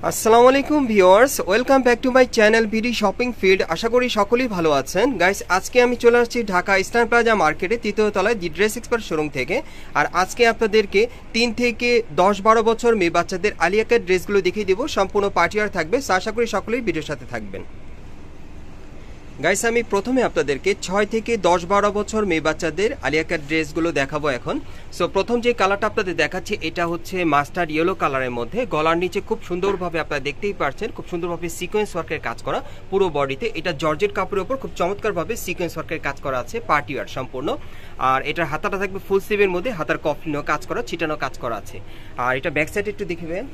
আসসালামু আলাইকুম viewers, welcome back to my channel BD shopping field. আশা করি সকলেই ভালো আছেন। গাইস, আজকে আমি চলে আসছি ঢাকা ইস্টার্ন প্লাজা মার্কেটে তৃতীয় তলায় দি ড্রেস এক্সপার্ট শোরুম থেকে। আর আজকে আপনাদেরকে 3 থেকে 10-12 বছর মেয়ে বাচ্চাদের আলিয়া কাট ড্রেসগুলো দেখিয়ে দেবো। সম্পূর্ণ পার্টিয়ার থাকবে। আশা করি সকলেই ভিডিওর সাথে থাকবেন। গাইস, আমি প্রথমে আপনাদেরকে 6 থেকে 10-12 বছর মেয়ে বাচ্চাদের আলিয়া কাট ড্রেসগুলো দেখাবো এখন। সো প্রথম যে কালারটা আপনাদের দেখাচ্ছি এটা হচ্ছে মাস্টার্ড ইয়েলো কালারের মধ্যে। গলার নিচে খুব সুন্দরভাবে আপনারা দেখতেই পারছেন, খুব সুন্দরভাবে সিকোয়েন্স ওয়ার্কের কাজ করা পুরো বডিতে। এটা জর্জেট কাপড়ের উপর খুব চমৎকারভাবে সিকোয়েন্স ওয়ার্কের কাজ করা আছে, পার্টি ওয়ার সম্পূর্ণ। আর এটার হাতাটা থাকবে ফুল স্লিভের মধ্যে, হাতার কফলিনও কাজ করা, ছিটানো কাজ করা আছে। আর এটা ব্যাক সাইডে একটু দেখবেন।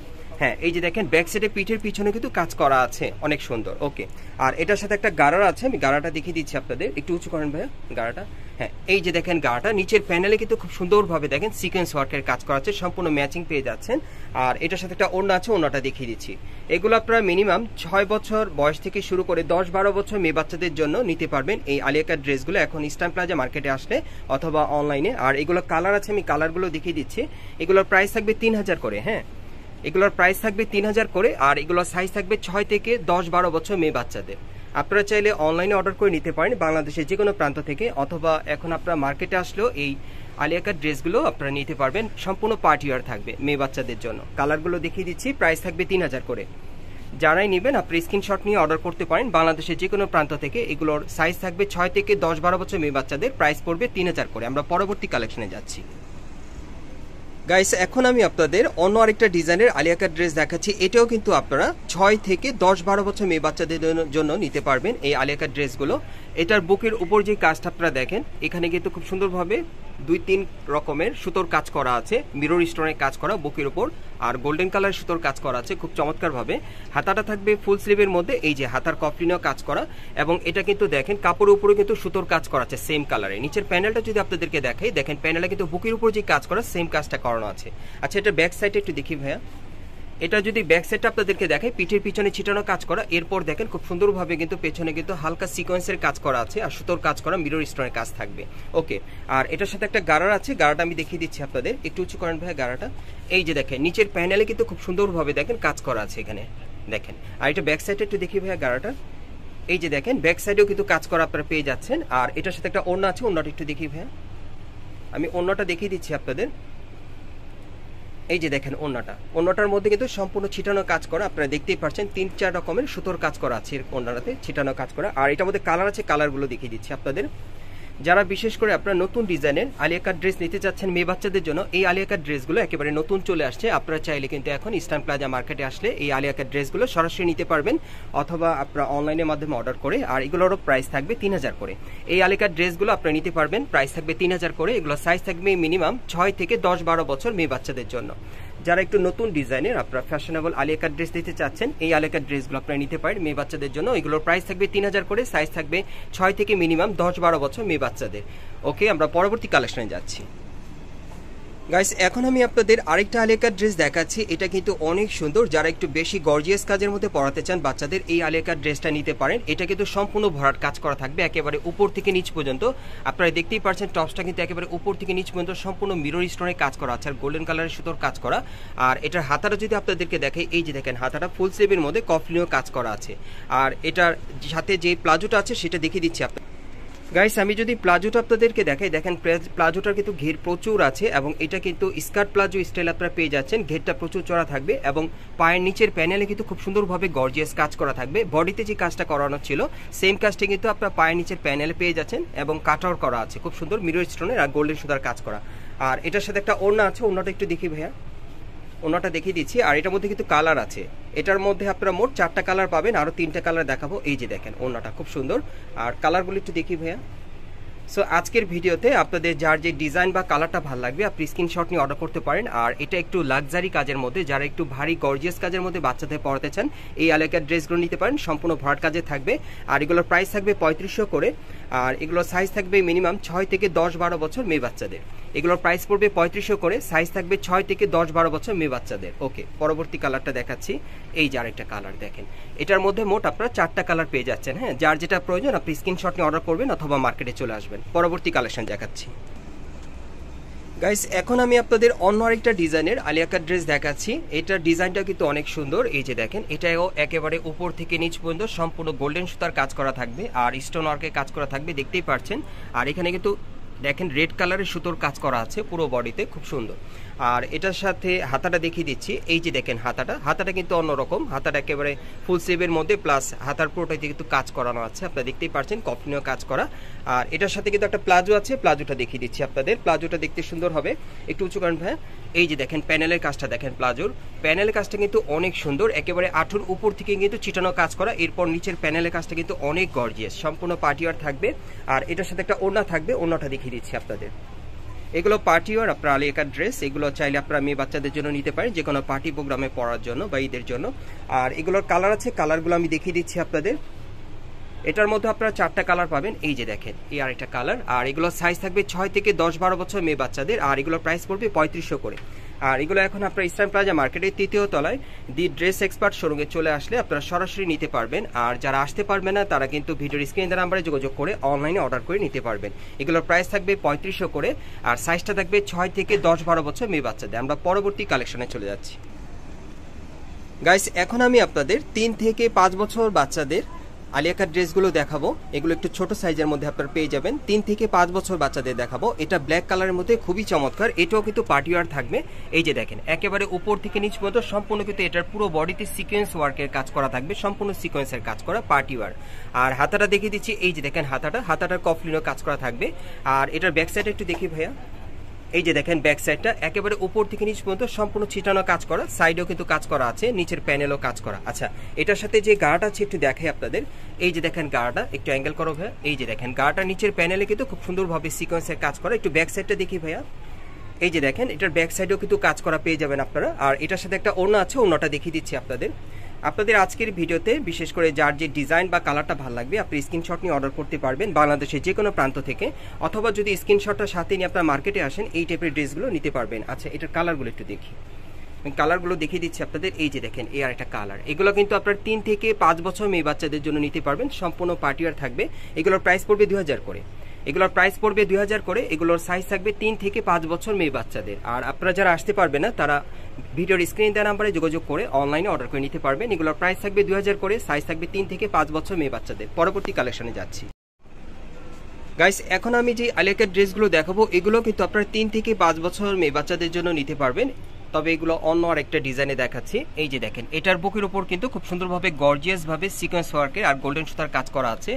হ্যাঁ, এই যে দেখেন ব্যাক সাইডে পিঠের পিছনে কিন্তু কাজ করা আছে, অনেক সুন্দর। ওকে, আর এটার সাথে একটা গাড়ার আছে, আমি গাড়াটা দেখিয়ে দিচ্ছি আপনাদের। একটু উঁচু করেন ভাইয়া গাড়াটা। হ্যাঁ, এই যে দেখেন গাড়াটা নিচের প্যানেলে কিন্তু খুব সুন্দরভাবে দেখেন সিকোয়েন্স ওয়ার্কের কাজ করা আছে, সম্পূর্ণ ম্যাচিং পেয়ে যাচ্ছেন। আর এটার সাথে একটা ওড়না আছে, ওড়নাটা দেখিয়ে দিচ্ছি। এগুলো আপনারা মিনিমাম 6 বছর বয়স থেকে শুরু করে 10-12 বছর মেয়ে বাচ্চাদের জন্য নিতে পারবেন এই আলিয়া কাট ড্রেসগুলো এখন ইস্টার্ন প্লাজা মার্কেটে আসলে অথবা অনলাইনে। আর এগুলো কালার আছে, আমি কালারগুলো দেখিয়ে দিচ্ছি। এগুলোর প্রাইস থাকবে 3000 করে। হ্যাঁ, এগুলোর প্রাইস থাকবে 3000 করে। আর এগুলোর সাইজ থাকবে 6 থেকে 10-12 বছর মেয়ে বাচ্চাদের। আপনারা চাইলে অনলাইনে অর্ডার করে নিতে পারেন বাংলাদেশের যে কোনো প্রান্ত থেকে, অথবা এখন আপনারা মার্কেটে আসলেও এই আলিয়া কাট ড্রেসগুলো আপনারা নিতে পারবেন। সম্পূর্ণ পার্টি ওয়্যার থাকবে মেয়ে বাচ্চাদের জন্য। কালারগুলো দেখিয়ে দিচ্ছি, প্রাইস থাকবে 3000 করে। যারাই নেবেন আপনি স্ক্রিনশট নিয়ে অর্ডার করতে পারেন বাংলাদেশের যে কোনো প্রান্ত থেকে। এগুলোর সাইজ থাকবে 6 থেকে 10-12 বছর মেয়ে বাচ্চাদের, প্রাইস পড়বে 3000 করে। আমরা পরবর্তী কালেকশনে যাচ্ছি। গাইস, এখন আমি আপনাদের অন্য আরেকটা ডিজাইনের আলিয়া কাট ড্রেস দেখাচ্ছি। এটাও কিন্তু আপনারা 6 থেকে 10-12 বছর মেয়ে বাচ্চাদের জন্য নিতে পারবেন এই আলিয়া কাট ড্রেসগুলো। এটার বুকের উপর যে কাজটা আপনারা দেখেন, এখানে কিন্তু খুব সুন্দরভাবে 2-3 রকমের সুতোর কাজ করা আছে, মিরর স্টোনের কাজ করা বুকের উপর। আর গোল্ডেন কালার সুতোর কাজ করা আছে খুব চমৎকারভাবে। হাতাটা থাকবে ফুল স্লিভের মধ্যে, এই যে হাতার কফলিনও কাজ করা। এবং এটা কিন্তু দেখেন কাপড়ের উপরে কিন্তু সুতোর কাজ করা আছে সেম কালারে। নিচের প্যানেলটা যদি আপনাদেরকে দেখাই, দেখেন প্যানেলে কিন্তু বুকের উপর যে কাজ করা সেম কাজটা করানো আছে। আচ্ছা, এটা ব্যাক সাইডে একটু দেখি ভাইয়া। এটা যদি ব্যাক সাইডটা আপনাদেরকে দেখাই, পিঠের পিছনে ছিটানো কাজ করা। এরপর দেখেন খুব সুন্দরভাবে কিন্তু পেছনে কিন্তু হালকা সিকোয়েন্সের কাজ করা আছে, আর সুতোর কাজ করা মিরর স্টোনের কাজ থাকবে। ওকে, আর এটার সাথে একটা গাড়ার আছে, গাড়াটা আমি দেখিয়ে দিচ্ছি আপনাদের। একটু উঁচু করেন ভাই গাড়াটা। এই যে দেখেন নিচের প্যানেলে কিন্তু খুব সুন্দরভাবে দেখেন কাজ করা আছে এখানে দেখেন। আর এটা ব্যাক সাইডে একটু দেখি ভাইয়া গাড়াটা। এই যে দেখেন ব্যাক সাইডেও কিন্তু কাজ করা আপনারা পেয়ে যাচ্ছেন। আর এটার সাথে একটা ওড়না আছে, ওড়নাটা একটু দেখি ভাইয়া। আমি ওড়নাটা দেখিয়ে দিচ্ছি আপনাদের। এই যে দেখেন ওড়নাটার মধ্যে কিন্তু সম্পূর্ণ ছিটানো কাজ করা, আপনারা দেখতেই পাচ্ছেন 3-4 রকমের সুতোর কাজ করা আছে ওড়নাটাতে, ছিটানো কাজ করা। আর এটার মধ্যে কালার আছে, কালারগুলো দেখিয়ে দিচ্ছি আপনাদের। যারা বিশেষ করে আপনারা নতুন ডিজাইনের আলিয়া কাট ড্রেস নিতে চাচ্ছেন মেয়ে বাচ্চাদের জন্য, এই আলিয়া কাট ড্রেসগুলো একেবারে নতুন চলে আসছে। আপনারা চাইলে কিন্তু এখন ইস্টার্ন প্লাজা মার্কেটে আসলে এই আলিয়া কাট ড্রেসগুলো সরাসরি নিতে পারবেন, অথবা আপনারা অনলাইনের মাধ্যমে অর্ডার করে। আর এগুলোরও প্রাইস থাকবে 3000 করে। এই আলিয়া কাট ড্রেসগুলো আপনারা নিতে পারবেন, প্রাইস থাকবে 3000 করে। এগুলো সাইজ থাকবে মিনিমাম 6 থেকে 10-12 বছর মেয়ে বাচ্চাদের জন্য। যারা একটু নতুন ডিজাইনের আপনারা ফ্যাশনেবল আলিয়া কাট ড্রেস নিতে চাচ্ছেন, এই আলিয়া কাট ড্রেসগুলো আপনারা নিতে পারেন মেয়ে বাচ্চাদের জন্য। এগুলোর প্রাইস থাকবে 3000 করে, সাইজ থাকবে 6 থেকে মিনিমাম 10-12 বছর মেয়ে বাচ্চাদের। ওকে, আমরা পরবর্তী কালেকশনে যাচ্ছি। গাইস, এখন আমি আপনাদের আরেকটা আলিয়া কাট ড্রেস দেখাচ্ছি। এটা কিন্তু অনেক সুন্দর। যারা একটু বেশি গর্জিয়াস কাজের মধ্যে পরাতে চান বাচ্চাদের, এই আলিয়া কাট ড্রেসটা নিতে পারেন। এটা কিন্তু সম্পূর্ণ ভরাট কাজ করা থাকবে একেবারে উপর থেকে নিচ পর্যন্ত। আপনারা দেখতেই পাচ্ছেন টপসটা কিন্তু একেবারে উপর থেকে নিচ পর্যন্ত সম্পূর্ণ মিরর স্টোনের কাজ করা আছে, আর গোল্ডেন কালারের সুতোর কাজ করা। আর এটার হাতাটা যদি আপনাদেরকে দেখাই, এই যে দেখেন হাতাটা ফুল স্লিভের মধ্যে কফলিনও কাজ করা আছে। আর এটার সাথে যে প্লাজোটা আছে সেটা দেখিয়ে দিচ্ছি আপনাদের। গাইস, আমি যদি প্লাজোটা আপনাদেরকে দেখাই, দেখেন প্লাজোটার কিন্তু ঘের প্রচুর আছে, এবং এটা কিন্তু স্কার্ট প্লাজো স্টাইল আপনারা পেয়ে যাচ্ছেন। ঘেরটা প্রচুর চড়া থাকবে, এবং পায়ের নিচের প্যানেলে কিন্তু খুব সুন্দরভাবে গর্জিয়াস কাজ করা থাকবে। বডিতে যে কাজটা করানো ছিল সেম কাজটা কিন্তু আপনারা পায়ের নিচের প্যানেলে পেয়ে যাচ্ছেন, এবং কাটআউট করা আছে খুব সুন্দর মিরর স্টোনের আর গোল্ডেন সুতার কাজ করা। আর এটার সাথে একটা ওড়না আছে, ওড়নাটা একটু দেখি ভাইয়া। ওনাটা দেখিয়ে দিচ্ছি। আর এটার মধ্যে কিন্তু কালার আছে, এটার মধ্যে আপনারা মোট 4টা কালার পাবেন, আরো 3টা কালার দেখাবো। এই যে দেখেন ওনাটা খুব সুন্দর। আর কালারগুলো একটু দেখি ভাইয়া। সো আজকের ভিডিওতে আপনাদের যার যে ডিজাইন বা কালারটা ভালো লাগবে আপনি স্ক্রিনশট নিয়ে অর্ডার করতে পারেন। আর এটা একটু লাক্সারি কাজের মধ্যে, যারা একটু ভারী গর্জিয়াস কাজের মধ্যে বাচ্চাদের পরাতে চান, এই আলিয়া কাট ড্রেসগুলো নিতে পারেন। সম্পূর্ণ ভরাট কাজে থাকবে, আর এগুলোর প্রাইস থাকবে 3500 করে। আর এগুলোর সাইজ থাকবে মিনিমাম 6 থেকে 10-12 বছর মেয়ে বাচ্চাদের। এগুলোর প্রাইস পড়বে 3500 করে, সাইজ থাকবে 6 থেকে 10-12 বছর মেয়ে বাচ্চাদের। ওকে, পরবর্তী কালারটা দেখাচ্ছি। এই যে আরেকটা কালার দেখেন, এটার মধ্যে মোট আপনারা 4টা কালার পেয়ে যাচ্ছেন। হ্যাঁ, যার যেটা প্রয়োজন আপনি স্ক্রিনশট নিয়ে অর্ডার করবেন অথবা মার্কেটে চলে আসবেন। পরবর্তী কালেকশন দেখাচ্ছি। গাইস এখন আমি আপনাদের অন্য আরেকটা ডিজাইনের আলিয়া কাট ড্রেস দেখাচ্ছি। এটার ডিজাইনটা কিন্তু অনেক সুন্দর। এই যে দেখেন, এটাও একেবারে উপর থেকে নিচ পর্যন্ত সম্পূর্ণ গোল্ডেন সুতার কাজ করা থাকবে আর স্টোন ওয়ার্কের কাজ করা থাকবে, দেখতেই পাচ্ছেন। আর এখানে কিন্তু দেখেন রেড কালারের সুতোর কাজ করা আছে পুরো বডিতে, খুব সুন্দর। আর এটার সাথে হাতাটা দেখিয়ে দিচ্ছি। এই যে দেখেন হাতাটা কিন্তু অন্যরকম, হাতাটা একেবারে ফুল স্লিভের মধ্যে, প্লাস হাতার পুরোটাতে কিন্তু কাজ করানো আছে, আপনারা দেখতেই পাচ্ছেন কফলিনও কাজ করা। আর এটার সাথে কিন্তু একটা প্লাজো আছে, প্লাজোটা দেখিয়ে দিচ্ছি আপনাদের। প্লাজোটা দেখতে সুন্দর হবে, একটু উঁচু করেন ভাই। এই যে দেখেন প্যানেলের কাজটা দেখেন, প্লাজোর প্যানেলের কাজটা কিন্তু অনেক সুন্দর, একেবারে আঁঠুর উপর থেকে কিন্তু চিটানো কাজ করা। এরপর নিচের প্যানেলের কাজটা কিন্তু অনেক গর্জিয়াস, সম্পূর্ণ পার্টিওয়ার থাকবে। আর এটার সাথে একটা ওড়না থাকবে, ওড়নাটা দেখিয়ে দিচ্ছি আপনাদের। এগুলো পার্টিওয়ার আপনার আলিয়া কাট ড্রেস, এগুলো চাইলে আপনারা মেয়ে বাচ্চাদের জন্য নিতে পারেন, যে কোনো পার্টি প্রোগ্রামে পরার জন্য বা ঈদের জন্য। আর এগুলোর কালার আছে, কালারগুলো আমি দেখিয়ে দিচ্ছি আপনাদের। এটার মধ্যে আপনারা 4টা কালার পাবেন। এই যে দেখেন এই আরেকটা কালার। আর এগুলোর সাইজ থাকবে 6 থেকে 10-12 বছর মেয়ে বাচ্চাদের। আর এগুলোর প্রাইস পড়বে 3500 করে। আর এগুলো এখন আপনার ইস্টার্ন প্লাজা মার্কেটের 3য় তলায় দি ড্রেস এক্সপার্ট শোরুমে চলে আসলে আপনারা সরাসরি নিতে পারবেন। আর যারা আসতে পারবেন না তারা কিন্তু ভিডিওর স্ক্রিনে নাম্বারে যোগাযোগ করে অনলাইনে অর্ডার করে নিতে পারবেন। এগুলোর প্রাইস থাকবে 3500 করে। আর সাইজটা থাকবে 6 থেকে 10-12 বছর মেয়ে বাচ্চাদের। আমরা পরবর্তী কালেকশনে চলে যাচ্ছি। গাইস এখন আমি আপনাদের 3 থেকে 5 বছর বাচ্চাদের আলিয়া কাট ড্রেসগুলো দেখাবো। এগুলো একটু ছোট সাইজের মধ্যে আপনারা পেয়ে যাবেন। 3 থেকে 5 বছর বাচ্চাদের দেখাবো। এটা ব্ল্যাক কালারের মধ্যে খুবই চমৎকার, এটাও কিন্তু পার্টিওয়ার থাকবে। এই যে দেখেন একেবারে উপর থেকে নিচ পর্যন্ত সম্পূর্ণ কিন্তু এটার পুরো বডিতে সিকোয়েন্স ওয়ার্কের কাজ করা থাকবে, সম্পূর্ণ সিকোয়েন্সের কাজ করা পার্টিওয়ার। আর হাতাটা দেখিয়ে দিচ্ছি। এই যে দেখেন হাতাটার কফলিনও কাজ করা থাকবে। আর এটার ব্যাক সাইড একটু দেখি ভাইয়া। এই যে দেখেন ব্যাক সাইডটা একেবারে উপর থেকে নিচ পর্যন্ত সম্পূর্ণ ছিটানো কাজ করা, সাইডেও কিন্তু কাজ করা আছে, নিচের প্যানেলও কাজ করা। আচ্ছা এটার সাথে যে গাড়াটা আছে একটু দেখাই আপনাদের। এই যে দেখেন গাড়াটা একটু অ্যাঙ্গেল করো ভাইয়া। এই যে দেখেন গাড়াটা নিচের প্যানেলে কিন্তু খুব সুন্দরভাবে সিকোয়েন্সের কাজ করা। একটু ব্যাক সাইডটা দেখি ভাইয়া। এই যে দেখেন এটার ব্যাক সাইডেও কিন্তু কাজ করা পেয়ে যাবেন আপনারা। আর এটার সাথে একটা ওড়না আছে, ওড়নাটা দেখিয়ে দিচ্ছি আপনাদের। আপনাদের আজকের ভিডিওতে বিশেষ করে যার যে ডিজাইন বা কালারটা ভালো লাগবে আপনি স্ক্রিনশট নিয়ে অর্ডার করতে পারবেন বাংলাদেশের যে কোনো প্রান্ত থেকে, অথবা যদি স্ক্রিনশটটা সাথে নিয়ে আপনার মার্কেটে আসেন এই টাইপের ড্রেসগুলো নিতে পারবেন। আচ্ছা এটার কালারগুলো একটু দেখি, কালারগুলো দেখিয়ে দিচ্ছি আপনাদের। এই যে দেখেন এই আর একটা কালার। এগুলো কিন্তু আপনার 3 থেকে 5 বছর মেয়ে বাচ্চাদের জন্য নিতে পারবেন, সম্পূর্ণ পার্টিওয়ার থাকবে। এগুলোর প্রাইস পড়বে 2000 করে। এগুলোর প্রাইস পড়বে 2000 করে। এগুলোর সাইজ থাকবে 3 থেকে 5 বছর মেয়ে বাচ্চাদের। আর আপনারা যারা আসতে পারবে না তারা ভিডিওর স্ক্রিনে দেওয়া নাম্বারে যোগাযোগ করে অনলাইনে অর্ডার করে নিতে পারবেন। এগুলোর প্রাইস থাকবে 2000 করে, সাইজ থাকবে 3 থেকে 5 বছর মেয়ে বাচ্চাদের। পরবর্তী কালেকশনে যাচ্ছি। গাইস এখন আমি যে আলিয়া কাট ড্রেসগুলো দেখাবো এগুলো কিন্তু আপনারা 3 থেকে 5 বছর মেয়ে বাচ্চাদের জন্য নিতে পারবেন, তবে এগুলো অন্য আর একটা ডিজাইনে দেখাচ্ছি। এই যে দেখেন এটার বুকের উপর কিন্তু খুব সুন্দরভাবে গর্জিয়াস ভাবে সিকোয়েন্স ওয়ার্কের আর গোল্ডেন সুতার কাজ করা আছে।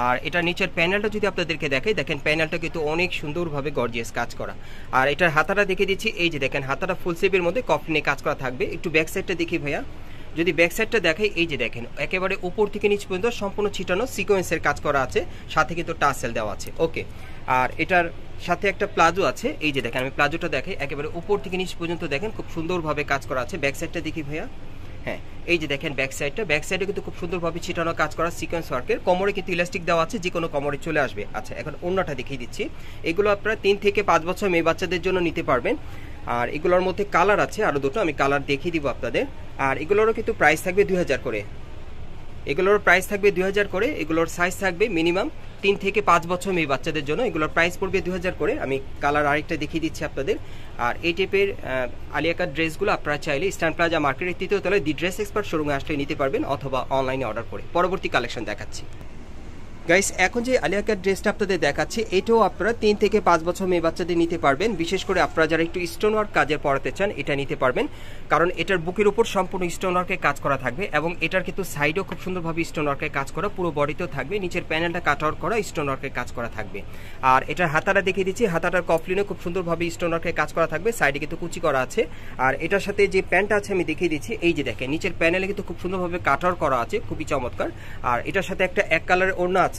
আর এটা নিচের প্যানেলটা যদি আপনাদেরকে দেখাই, দেখেন প্যানেলটা কিন্তু অনেক সুন্দরভাবে গর্জিয়াস কাজ করা। আর এটার হাতাটা দেখে দিচ্ছি। এই যে দেখেন হাতাটা ফুল স্লিভের মধ্যে কফলিনে কাজ করা থাকবে। একটু ব্যাক সাইডটা দেখি ভাইয়া। যদি ব্যাক সাইডটা দেখাই, এই যে দেখেন একেবারে উপর থেকে নিচ পর্যন্ত সম্পূর্ণ ছিটানো সিকোয়েন্সের কাজ করা আছে, সাথে কিন্তু টাসেল দেওয়া আছে। ওকে, আর এটার সাথে একটা প্লাজো আছে। এই যে দেখেন আমি প্লাজোটা দেখাই, একেবারে উপর থেকে নিচ পর্যন্ত দেখেন খুব সুন্দরভাবে কাজ করা আছে। ব্যাক সাইডটা দেখি ভাইয়া। হ্যাঁ এই যে দেখেন ব্যাক সাইডে কিন্তু খুব সুন্দরভাবে ছিটানো কাজ করা সিকোয়েন্স ওয়ার্কের। কোমরে কিন্তু ইলাস্টিক দেওয়া আছে, যে কোনো কোমরে চলে আসবে। আচ্ছা এখন ওড়নাটা দেখিয়ে দিচ্ছি। এগুলো আপনারা 3 থেকে 5 বছর মেয়ে বাচ্চাদের জন্য নিতে পারবেন। আর এগুলোর মধ্যে কালার আছে আরো দুটো, আমি কালার দেখিয়ে দিব আপনাদের। আর এগুলোরও কিন্তু প্রাইস থাকবে 2000 করে। এগুলোর প্রাইস থাকবে 2000 করে। এগুলোর সাইজ থাকবে মিনিমাম 3 থেকে 5 বছর মেয়ে বাচ্চাদের জন্য। এগুলোর প্রাইস পড়বে 2000 করে। আমি কালার আরেকটা দেখিয়ে দিচ্ছি আপনাদের। আর এই টাইপের আলিয়া কাট ড্রেসগুলো আপনারা চাইলে ইস্টার্ন প্লাজা মার্কেটের 3য় তলায় দি ড্রেস এক্সপার্ট শোরুমে আসলে নিতে পারবেন, অথবা অনলাইনে অর্ডার করে। পরবর্তী কালেকশন দেখাচ্ছি। গাইস এখন যে আলিয়া কাট ড্রেসটা আপনাদের দেখাচ্ছি এটাও আপনারা 3 থেকে 5 বছর মেয়ে বাচ্চাদের নিতে পারবেন। বিশেষ করে আপনারা যারা একটু স্টোন ওয়ার্ক কাজের পরাতে চান এটা নিতে পারবেন, কারণ এটার বুকের উপর সম্পূর্ণ স্টোন ওয়ার্কের কাজ করা থাকবে এবং এটার কিন্তু সাইডেও খুব সুন্দরভাবে স্টোন ওয়ার্কের কাজ করা, পুরো বডিতেও থাকবে। নিচের প্যানেলটা কাট আউট করা স্টোন ওয়ার্কের কাজ করা থাকবে। আর এটার হাতাটা দেখিয়ে দিচ্ছি। হাতাটার কফলিনে খুব সুন্দরভাবে স্টোন ওয়ার্কের কাজ করা থাকবে, সাইডে কিন্তু কুচি করা আছে। আর এটার সাথে যে প্যান্টটা আছে আমি দেখিয়ে দিচ্ছি। এই যে দেখেন নিচের প্যানেলে কিন্তু খুব সুন্দরভাবে কাট আউট করা আছে, খুবই চমৎকার। আর এটার সাথে একটা এক কালারের ওড়না আছে।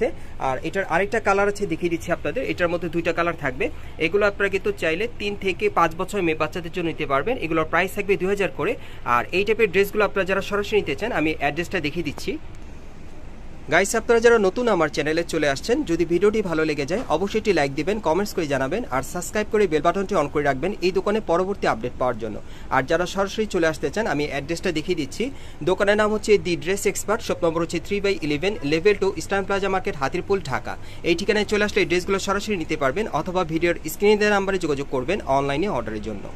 আর এটার আরেকটা কালার আছে দেখিয়ে দিচ্ছি আপনাদের। এটার মধ্যে 2টা কালার থাকবে। এগুলো আপনারা কিন্তু চাইলে 3 থেকে 5 বছর মেয়ে বাচ্চাদের জন্য নিতে পারবেন। এগুলোর প্রাইস থাকবে 2000 করে। আর এই টাইপের ড্রেসগুলো আপনারা যারা সরাসরি নিতে চান আমি অ্যাড্রেসটা দেখিয়ে দিচ্ছি। গাইস, আপনারা যারা নতুন আমার চ্যানেলে চলে আসছেন, যদি ভিডিওটি ভালো লেগে যায় অবশ্যই একটি লাইক দিবেন, কমেন্টস করে জানাবেন আর সাবস্ক্রাইব করে বেল বাটনটি অন করে রাখবেন এই দোকানে পরবর্তী আপডেট পাওয়ার জন্য। আর যারা সরাসরি চলে আসতে চান আমি অ্যাড্রেসটা দেখিয়ে দিচ্ছি। দোকানের নাম হচ্ছে the Dress Expert, shop number হচ্ছে 3/11, level 2, Eastern Plaza market, Hatirpool, Dhaka. এই ঠিকানায় চলে আসলে এই ড্রেসগুলো সরাসরি নিতে পারবেন অথবা ভিডিওর স্ক্রিনে দেওয়া নাম্বারে যোগাযোগ করবেন অনলাইনে অর্ডারের জন্য।